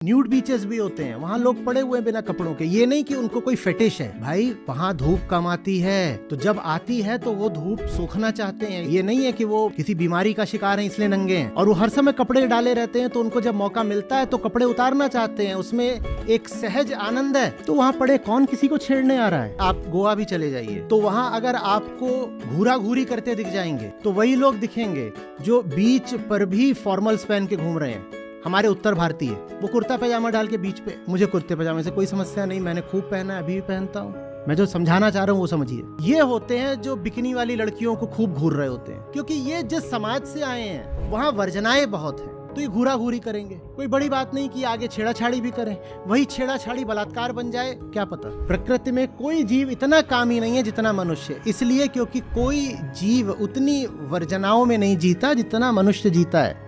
Nude beaches भी होते हैं, वहाँ लोग पड़े हुए हैं बिना कपड़ों के। ये नहीं कि उनको कोई फेटिश है भाई, वहाँ धूप कम आती है, तो जब आती है तो वो धूप सूखना चाहते हैं। ये नहीं है कि वो किसी बीमारी का शिकार है इसलिए नंगे हैं, और वो हर समय कपड़े डाले रहते हैं, तो उनको जब मौका मिलता है तो कपड़े उतारना चाहते हैं, उसमें एक सहज आनंद है। तो वहाँ पड़े कौन किसी को छेड़ने आ रहा है। आप गोवा भी चले जाइए तो वहाँ अगर आपको घूरा घूरी करते दिख जाएंगे तो वही लोग दिखेंगे जो बीच पर भी फॉर्मल्स पहन के घूम रहे हैं। हमारे उत्तर भारतीय वो कुर्ता पैजामा डाल के बीच पे, मुझे कुर्ते पैजामे से कोई समस्या नहीं, मैंने खूब पहना है, अभी भी पहनता हूँ। मैं जो समझाना चाह रहा हूँ वो समझिए। ये होते हैं जो बिकनी वाली लड़कियों को खूब घूर रहे होते हैं, क्योंकि ये जिस समाज से आए हैं वहाँ वर्जनाएं बहुत हैं, तो ये घूरा घूरी करेंगे। कोई बड़ी बात नहीं कि आगे छेड़ाछाड़ी भी करें, वही छेड़ाछाड़ी बलात्कार बन जाए, क्या पता। प्रकृति में कोई जीव इतना कामी नहीं है जितना मनुष्य, इसलिए क्योंकि कोई जीव उतनी वर्जनाओं में नहीं जीता जितना मनुष्य जीता है।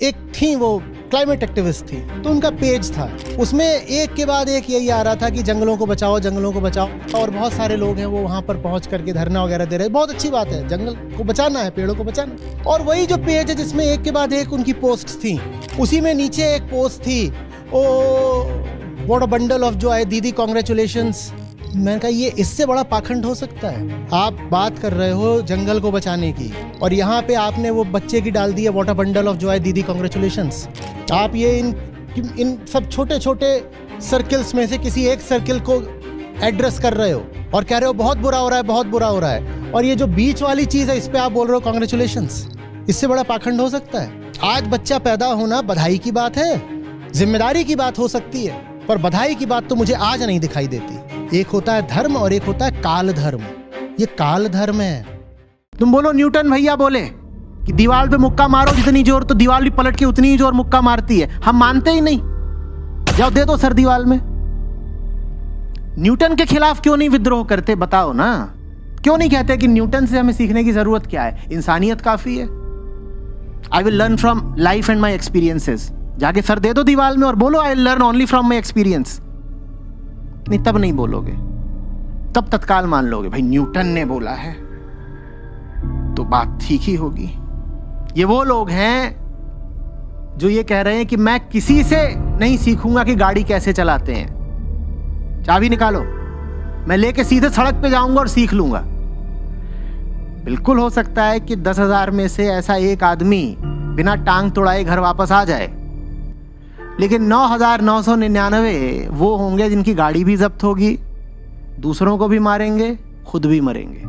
एक थी वो क्लाइमेट एक्टिविस्ट थी, तो उनका पेज था, उसमें एक के बाद एक यही आ रहा था कि जंगलों को बचाओ, जंगलों को बचाओ। और बहुत सारे लोग हैं वो वहां पर पहुंच करके धरना वगैरह दे रहे हैं। बहुत अच्छी बात है, जंगल को बचाना है, पेड़ों को बचाना। और वही जो पेज है जिसमें एक के बाद एक उनकी पोस्ट थी, उसी में नीचे एक पोस्ट थी, oh what a bundle of Joy, दीदी कांग्रेचुलेशंस। मैंने कहा ये इससे बड़ा पाखंड हो सकता है? आप बात कर रहे हो जंगल को बचाने की, और यहाँ पे आपने वो बच्चे की डाल दी है what a bundle of Joy, दीदी कांग्रेचुलेशंस। आप ये इन सब छोटे छोटे सर्कल्स में से किसी एक सर्कल को एड्रेस कर रहे हो और कह रहे हो बहुत बुरा हो रहा है, बहुत बुरा हो रहा है, और ये जो बीच वाली चीज है इस पे आप बोल रहे हो कांग्रेचुलेशंस। इससे बड़ा पाखंड हो सकता है? आज बच्चा पैदा होना बधाई की बात है, जिम्मेदारी की बात हो सकती है, पर बधाई की बात तो मुझे आज नहीं दिखाई देती। एक होता है धर्म और एक होता है काल धर्म। ये काल धर्म है। तुम बोलो न्यूटन भैया बोले कि दीवार पे मुक्का मारो जितनी जोर, तो दीवार भी पलट के उतनी ही जोर मुक्का मारती है। हम मानते ही नहीं, जाओ दे दो सर दीवार में। न्यूटन के खिलाफ क्यों नहीं विद्रोह करते, बताओ ना। क्यों नहीं कहते कि न्यूटन से हमें सीखने की जरूरत क्या है, इंसानियत काफी है। I will learn from life and my experiences. जाके सर दे दो दीवार में और बोलो I will learn only from my experience. नहीं, तब नहीं बोलोगे, तब तत्काल मान लोगे भाई न्यूटन ने बोला है तो बात ठीक ही होगी। ये वो लोग हैं जो ये कह रहे हैं कि मैं किसी से नहीं सीखूंगा कि गाड़ी कैसे चलाते हैं, चाबी निकालो, मैं लेके सीधे सड़क पे जाऊंगा और सीख लूंगा। बिल्कुल हो सकता है कि 10,000 में से ऐसा एक आदमी बिना टांग तोड़ाए घर वापस आ जाए, लेकिन 9,999 वो होंगे जिनकी गाड़ी भी जब्त होगी, दूसरों को भी मारेंगे, खुद भी मरेंगे।